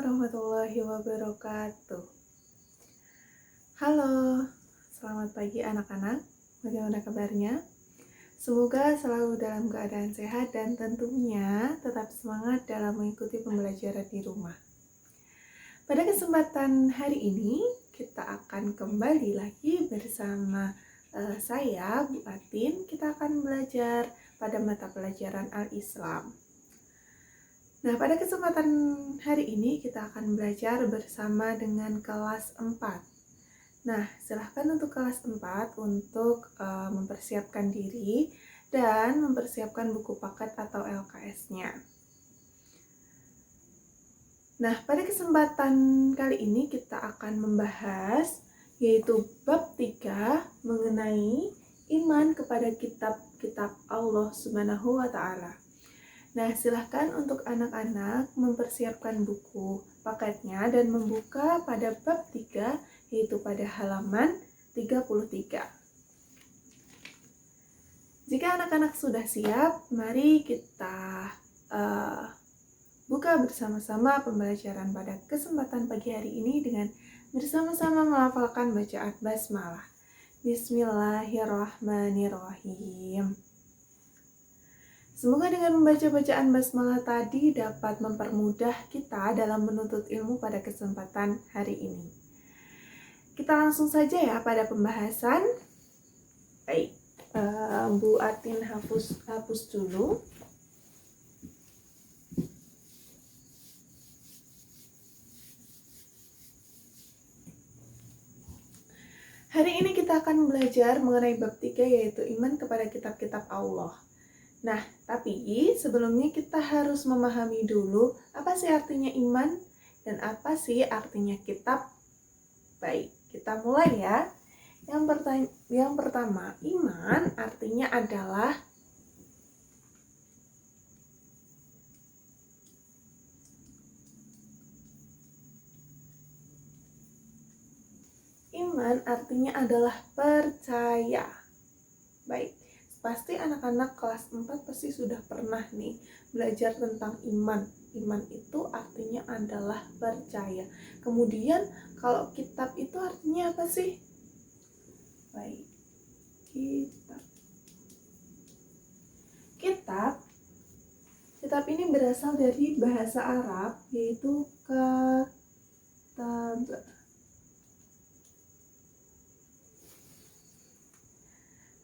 warahmatullahi wabarakatuh. Halo, selamat pagi anak-anak. Bagaimana kabarnya? Semoga selalu dalam keadaan sehat dan tentunya tetap semangat dalam mengikuti pembelajaran di rumah. Pada kesempatan hari ini, kita akan kembali lagi bersama saya, Bu Atin. Kita akan belajar pada mata pelajaran Al-Islam. Nah, pada kesempatan hari ini kita akan belajar bersama dengan kelas 4. Nah, silahkan untuk kelas 4 untuk mempersiapkan diri dan mempersiapkan buku paket atau LKS-nya. Nah, pada kesempatan kali ini kita akan membahas yaitu bab 3 mengenai iman kepada kitab-kitab Allah Subhanahu wa Ta'ala. Nah, silahkan untuk anak-anak mempersiapkan buku paketnya dan membuka pada bab 3, yaitu pada halaman 33. Jika anak-anak sudah siap, mari kita buka bersama-sama pembelajaran pada kesempatan pagi hari ini dengan bersama-sama melafalkan bacaan basmalah. Bismillahirrahmanirrahim. Semoga dengan membaca bacaan basmalah tadi dapat mempermudah kita dalam menuntut ilmu pada kesempatan hari ini. Kita langsung saja ya pada pembahasan. Baik, Bu Atin hapus dulu. Hari ini kita akan belajar mengenai bab 3 yaitu iman kepada kitab-kitab Allah. Nah, tapi sebelumnya kita harus memahami dulu apa sih artinya iman dan apa sih artinya kitab. Baik, kita mulai ya. Yang pertama, iman artinya adalah percaya. Baik. Pasti anak-anak kelas 4 pasti sudah pernah nih belajar tentang iman. Iman itu artinya adalah percaya. Kemudian kalau kitab itu artinya apa sih? Baik, Kitab ini berasal dari bahasa Arab yaitu katab.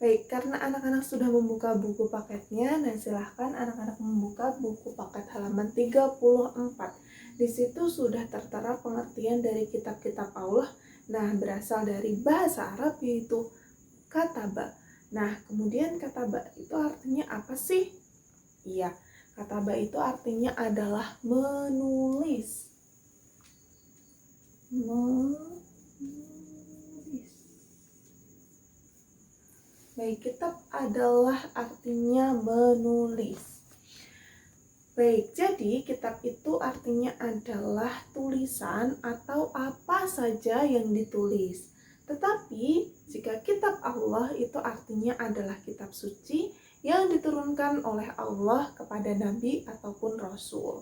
Baik, karena anak-anak sudah membuka buku paketnya, nah silahkan anak-anak membuka buku paket halaman 34. Di situ sudah tertera pengertian dari kitab-kitab Allah. Nah, berasal dari bahasa Arab yaitu kataba. Nah, kemudian kataba itu artinya apa sih? Iya, kataba itu artinya adalah menulis. Baik, kitab adalah artinya menulis. Baik, jadi kitab itu artinya adalah tulisan atau apa saja yang ditulis. Tetapi, jika kitab Allah itu artinya adalah kitab suci yang diturunkan oleh Allah kepada Nabi ataupun Rasul.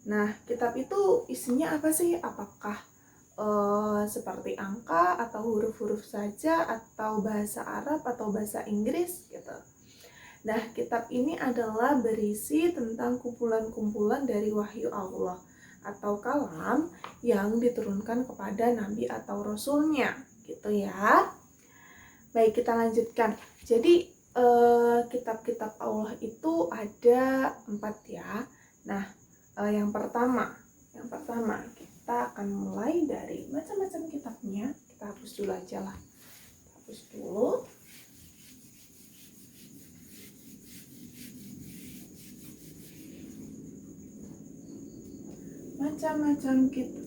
Nah, kitab itu isinya apa sih? Apakah seperti angka atau huruf-huruf saja atau bahasa Arab atau bahasa Inggris gitu. Nah, kitab ini adalah berisi tentang kumpulan-kumpulan dari wahyu Allah atau kalam yang diturunkan kepada nabi atau rasulnya gitu ya. Baik, kita lanjutkan. Jadi kitab-kitab Allah itu ada 4 ya. Nah, yang pertama kita akan mulai dari macam-macam kitabnya. Kita hapus dulu aja lah. Hapus dulu. Macam-macam kitab.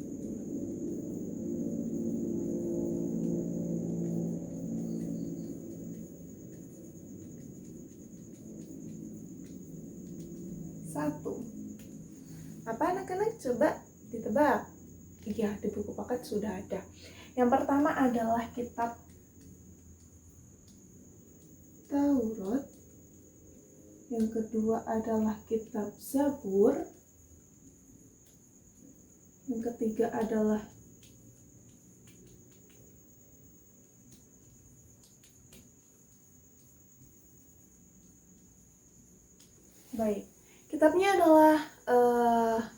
Satu. Apa anak-anak? Coba ditebak. Iya, di buku paket sudah ada. Yang pertama adalah kitab Taurat. Yang kedua adalah kitab Zabur. ketiga adalah baik. Kitabnya adalah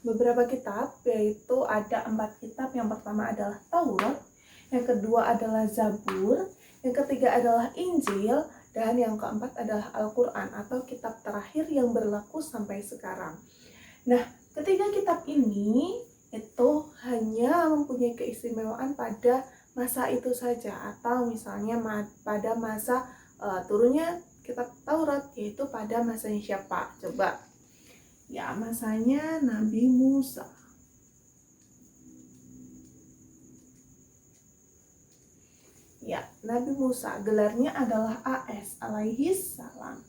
beberapa kitab, yaitu ada 4 kitab. Yang pertama adalah Taurat, yang kedua adalah Zabur, yang ketiga adalah Injil, dan yang keempat adalah Al-Quran atau kitab terakhir yang berlaku sampai sekarang. Nah, ketiga kitab ini itu hanya mempunyai keistimewaan pada masa itu saja, atau misalnya pada masa turunnya kitab Taurat, yaitu pada masanya siapa? Coba. Ya, masanya Nabi Musa. Ya, Nabi Musa, gelarnya adalah AS, alaihi salam.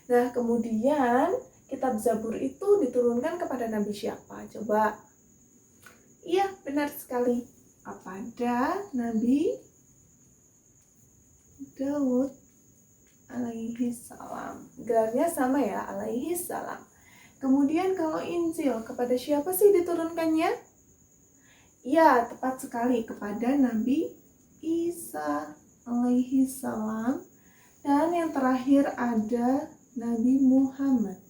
Nah, kemudian kitab Zabur itu diturunkan kepada Nabi siapa? Coba. Iya, benar sekali. Kepada Nabi Daud, alaihi salam. Gelarnya sama ya, alaihi salam. Kemudian kalau Injil, kepada siapa sih diturunkannya? Ya, tepat sekali, kepada Nabi Isa alaihi salam. Dan yang terakhir ada Nabi Muhammad.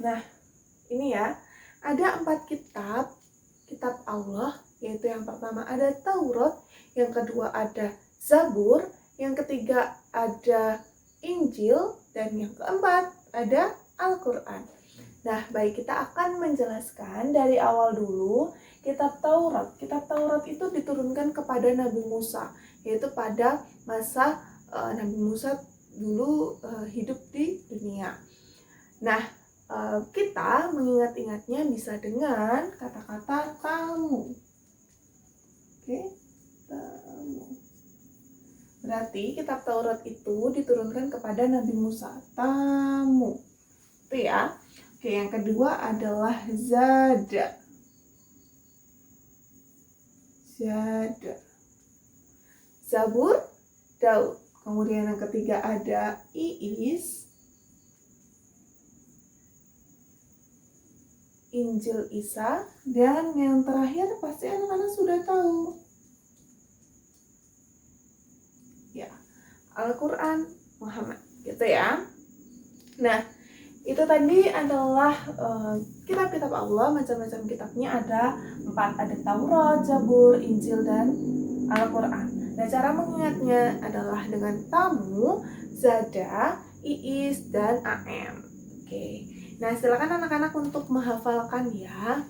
Nah, ini ya, ada 4 kitab Allah, yaitu yang pertama ada Taurat, yang kedua ada Zabur, yang ketiga ada Injil, dan yang keempat ada Al-Quran. Nah, baik, kita akan menjelaskan dari awal dulu kitab Taurat. Kitab Taurat itu diturunkan kepada Nabi Musa, yaitu pada masa Nabi Musa dulu hidup di dunia. Nah, kita mengingat-ingatnya bisa dengan kata-kata tamu. Oke, tamu. Berarti kitab Taurat itu diturunkan kepada Nabi Musa. Tamu. Itu ya. Oke, yang kedua adalah Zada. Zada. Zabur, Daud. Kemudian yang ketiga ada Iis. Injil Isa, dan yang terakhir pasti anak-anak sudah tahu. Ya, Al-Quran Muhammad, gitu ya. Nah, itu tadi adalah kitab-kitab Allah, macam-macam kitabnya ada 4, ada Taurat, Zabur, Injil, dan Al-Quran. Nah, cara mengingatnya adalah dengan tamu, Zada, Iis, dan AM. Oke. Nah, silakan anak-anak untuk menghafalkan ya.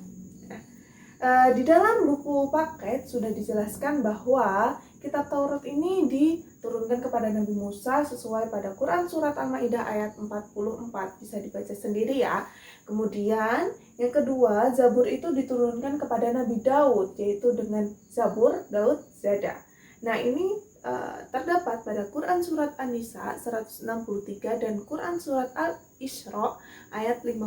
Di dalam buku paket sudah dijelaskan bahwa kitab Taurat ini diturunkan kepada Nabi Musa sesuai pada Quran Surat Al-Ma'idah ayat 44. Bisa dibaca sendiri ya. Kemudian yang kedua, Zabur itu diturunkan kepada Nabi Daud, yaitu dengan Zabur, Daud, Zada. Nah, ini terdapat pada Quran Surat An-Nisa 163 dan Quran Surat Al-Isra ayat 55.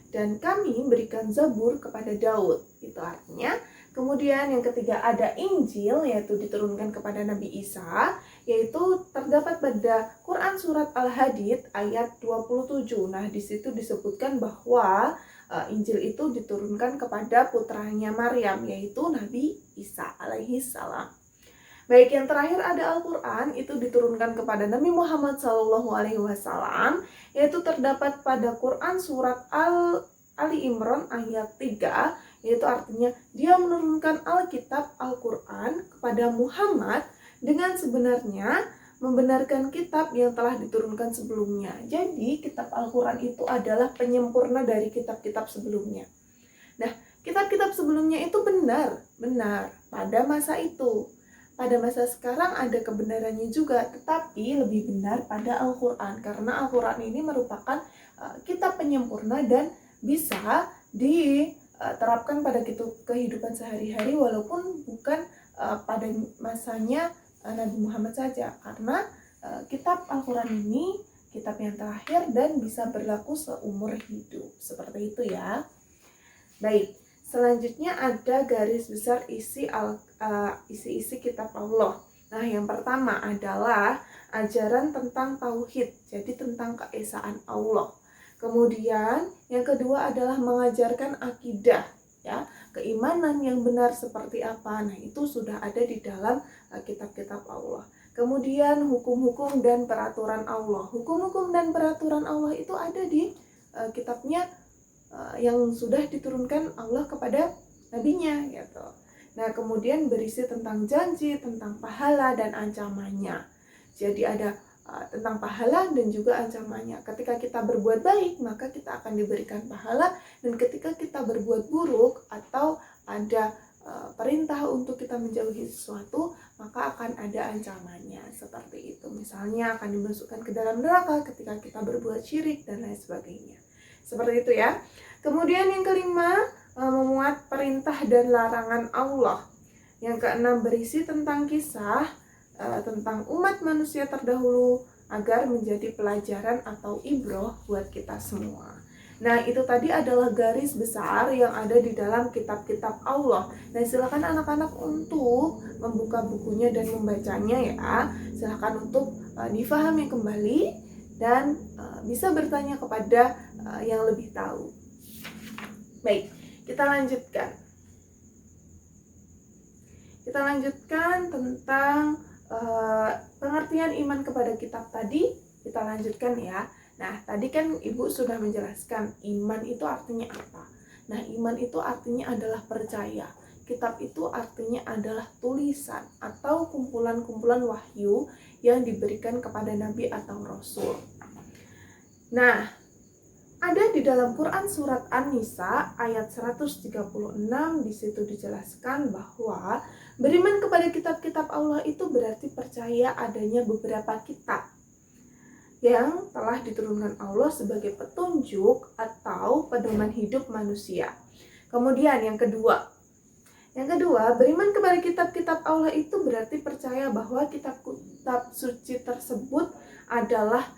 Dan kami berikan Zabur kepada Daud. Itu artinya. Kemudian yang ketiga ada Injil, yaitu diturunkan kepada Nabi Isa, yaitu terdapat pada Quran Surat Al-Hadid ayat 27. Nah, di situ disebutkan bahwa Injil itu diturunkan kepada putranya Maryam, yaitu Nabi Isa alaihi salam. Baik, yang terakhir ada Al-Quran, itu diturunkan kepada Nabi Muhammad SAW, yaitu terdapat pada Quran Surat Ali Imran ayat 3, yaitu artinya dia menurunkan Alkitab Al-Quran kepada Muhammad dengan sebenarnya membenarkan kitab yang telah diturunkan sebelumnya. Jadi kitab Al-Quran itu adalah penyempurna dari kitab-kitab sebelumnya. Nah, kitab-kitab sebelumnya itu benar pada masa itu. Pada masa sekarang ada kebenarannya juga, tetapi lebih benar pada Al-Quran, karena Al-Quran ini merupakan kitab penyempurna dan bisa diterapkan pada kehidupan sehari-hari, walaupun bukan pada masanya Nabi Muhammad saja, karena kitab Al-Quran ini kitab yang terakhir dan bisa berlaku seumur hidup. Seperti itu ya. Baik. Selanjutnya ada garis besar isi kitab Allah. Nah, yang pertama adalah ajaran tentang tauhid, jadi tentang keesaan Allah. Kemudian yang kedua adalah mengajarkan akidah, ya, keimanan yang benar seperti apa. Nah, itu sudah ada di dalam kitab-kitab Allah. Kemudian hukum-hukum dan peraturan Allah. Hukum-hukum dan peraturan Allah itu ada di kitabnya yang sudah diturunkan Allah kepada nabinya, gitu. Nah, kemudian berisi tentang janji, tentang pahala dan ancamannya. Jadi ada tentang pahala dan juga ancamannya. Ketika kita berbuat baik, maka kita akan diberikan pahala, dan ketika kita berbuat buruk atau ada perintah untuk kita menjauhi sesuatu, maka akan ada ancamannya. Seperti itu. Misalnya akan dimasukkan ke dalam neraka ketika kita berbuat syirik dan lain sebagainya. Seperti itu ya. Kemudian yang kelima, memuat perintah dan larangan Allah. Yang keenam, berisi tentang kisah tentang umat manusia terdahulu agar menjadi pelajaran atau ibroh buat kita semua. Nah, itu tadi adalah garis besar yang ada di dalam kitab-kitab Allah. Nah, silakan anak-anak untuk membuka bukunya dan membacanya ya. Silakan untuk difahami kembali dan bisa bertanya kepada yang lebih tahu. Baik, kita lanjutkan. Kita lanjutkan tentang pengertian iman kepada kitab tadi. Kita lanjutkan ya. Nah, tadi kan Ibu sudah menjelaskan iman itu artinya apa. Nah, iman itu artinya adalah percaya. Kitab itu artinya adalah tulisan atau kumpulan-kumpulan wahyu yang diberikan kepada nabi atau rasul. Nah, ada di dalam Quran surat An-Nisa ayat 136, di situ dijelaskan bahwa beriman kepada kitab-kitab Allah itu berarti percaya adanya beberapa kitab yang telah diturunkan Allah sebagai petunjuk atau pedoman hidup manusia. Kemudian yang kedua, beriman kepada kitab-kitab Allah itu berarti percaya bahwa kitab-kitab suci tersebut adalah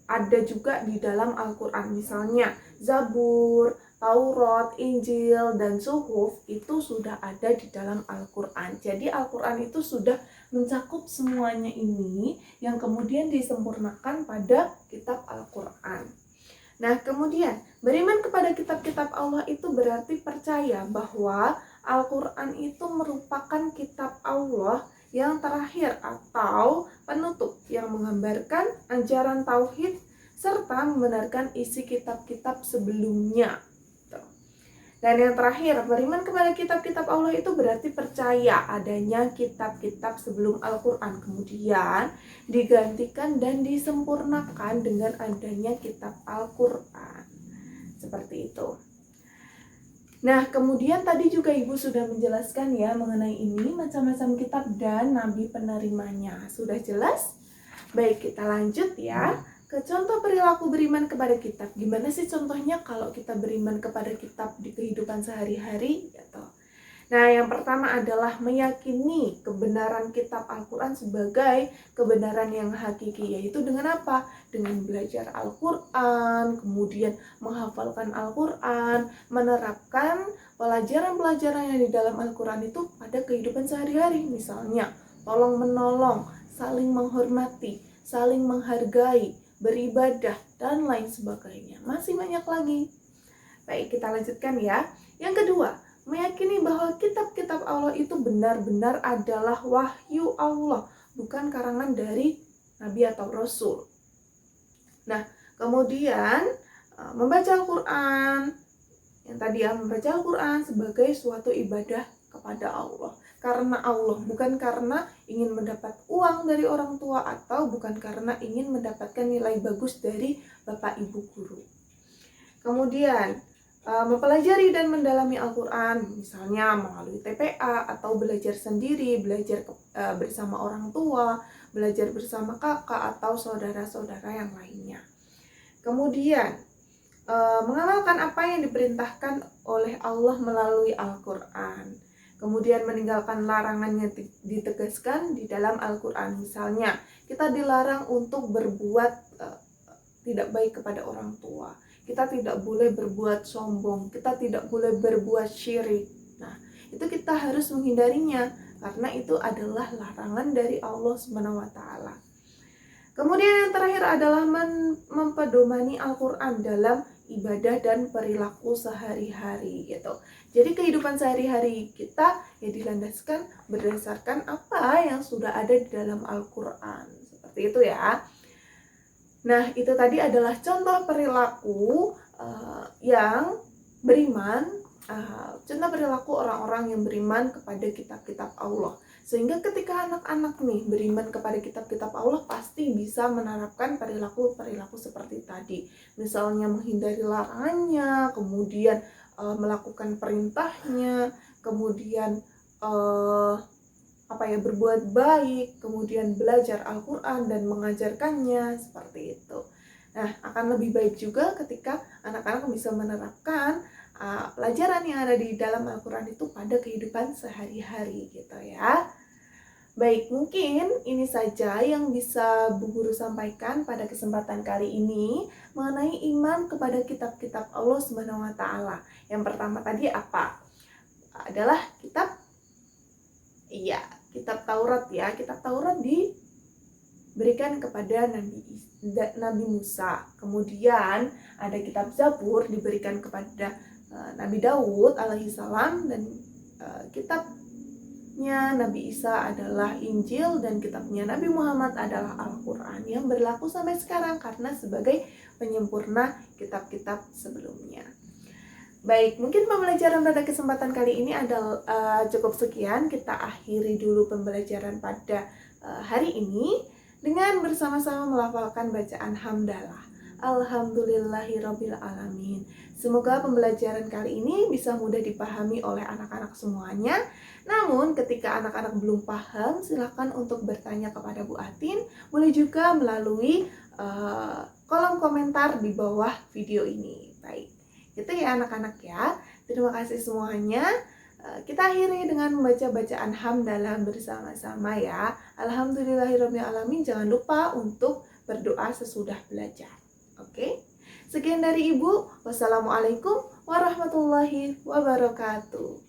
ada juga di dalam Al-Quran. Misalnya Zabur, Taurat, Injil, dan Suhuf itu sudah ada di dalam Al-Quran. Jadi Al-Quran itu sudah mencakup semuanya ini yang kemudian disempurnakan pada kitab Al-Quran. Nah, kemudian beriman kepada kitab-kitab Allah itu berarti percaya bahwa Al-Quran itu merupakan kitab Allah yang terakhir atau penutup yang menggambarkan ajaran tauhid serta membenarkan isi kitab-kitab sebelumnya. Dan yang terakhir, beriman kepada kitab-kitab Allah itu berarti percaya adanya kitab-kitab sebelum Al-Quran kemudian digantikan dan disempurnakan dengan adanya kitab Al-Quran. Seperti itu. Nah, kemudian tadi juga Ibu sudah menjelaskan ya mengenai ini, macam-macam kitab dan nabi penerimanya. Sudah jelas? Baik, kita lanjut ya ke contoh perilaku beriman kepada kitab. Gimana sih contohnya kalau kita beriman kepada kitab di kehidupan sehari-hari? Gitu. Nah, yang pertama adalah meyakini kebenaran kitab Al-Quran sebagai kebenaran yang hakiki, yaitu dengan apa? Dengan belajar Al-Quran, kemudian menghafalkan Al-Quran, menerapkan pelajaran-pelajaran yang di dalam Al-Quran itu pada kehidupan sehari-hari. Misalnya, tolong-menolong, saling menghormati, saling menghargai, beribadah, dan lain sebagainya. Masih banyak lagi. Baik, kita lanjutkan ya. Yang kedua, meyakini bahwa kitab-kitab Allah itu benar-benar adalah wahyu Allah, bukan karangan dari nabi atau rasul. Nah, kemudian membaca Al-Quran, yang tadi ya, membaca Al-Quran sebagai suatu ibadah kepada Allah. Karena Allah, bukan karena ingin mendapat uang dari orang tua atau bukan karena ingin mendapatkan nilai bagus dari bapak ibu guru. Kemudian mempelajari dan mendalami Al-Quran, misalnya melalui TPA atau belajar sendiri, belajar bersama orang tua, belajar bersama kakak atau saudara-saudara yang lainnya. Kemudian mengamalkan apa yang diperintahkan oleh Allah melalui Al-Quran. Kemudian meninggalkan larangannya ditegaskan di dalam Al-Quran. Misalnya, kita dilarang untuk berbuat tidak baik kepada orang tua. Kita tidak boleh berbuat sombong. Kita tidak boleh berbuat syirik. Nah, itu kita harus menghindarinya. karena itu adalah larangan dari Allah Subhanahu wa taala. Kemudian yang terakhir adalah mempedomani Al-Qur'an dalam ibadah dan perilaku sehari-hari gitu. Jadi kehidupan sehari-hari kita ya dilandaskan berdasarkan apa yang sudah ada di dalam Al-Qur'an. Seperti itu ya. Nah, itu tadi adalah contoh perilaku yang beriman, contoh perilaku orang-orang yang beriman kepada kitab-kitab Allah. Sehingga ketika anak-anak nih beriman kepada kitab-kitab Allah, pasti bisa menerapkan perilaku-perilaku seperti tadi. Misalnya menghindari larangannya, kemudian melakukan perintahnya, kemudian berbuat baik, kemudian belajar Al-Quran dan mengajarkannya, seperti itu. Nah, akan lebih baik juga ketika anak-anak bisa menerapkan pelajaran yang ada di dalam Al-Quran itu pada kehidupan sehari-hari gitu ya. Baik, mungkin ini saja yang bisa Bu Guru sampaikan pada kesempatan kali ini mengenai iman kepada kitab-kitab Allah Subhanahu wa taala. Yang pertama tadi apa? Adalah kitab Taurat ya. Kitab Taurat diberikan kepada Nabi Musa. Kemudian ada kitab Zabur diberikan kepada Nabi Daud alaihissalam, dan kitabnya Nabi Isa adalah Injil, dan kitabnya Nabi Muhammad adalah Al-Quran yang berlaku sampai sekarang karena sebagai penyempurna kitab-kitab sebelumnya. Baik, mungkin pembelajaran pada kesempatan kali ini adalah cukup sekian. Kita akhiri dulu pembelajaran pada hari ini dengan bersama-sama melafalkan bacaan hamdalah. Alhamdulillahirabbil alamin. Semoga pembelajaran kali ini bisa mudah dipahami oleh anak-anak semuanya. Namun ketika anak-anak belum paham, silakan untuk bertanya kepada Bu Atin. Boleh juga melalui kolom komentar di bawah video ini. Baik, itu ya anak-anak ya. Terima kasih semuanya. Kita akhiri dengan membaca bacaan hamdalah bersama-sama ya. Alhamdulillahirabbil alamin. Jangan lupa untuk berdoa sesudah belajar. Oke? Sekian dari Ibu. Wassalamualaikum warahmatullahi wabarakatuh.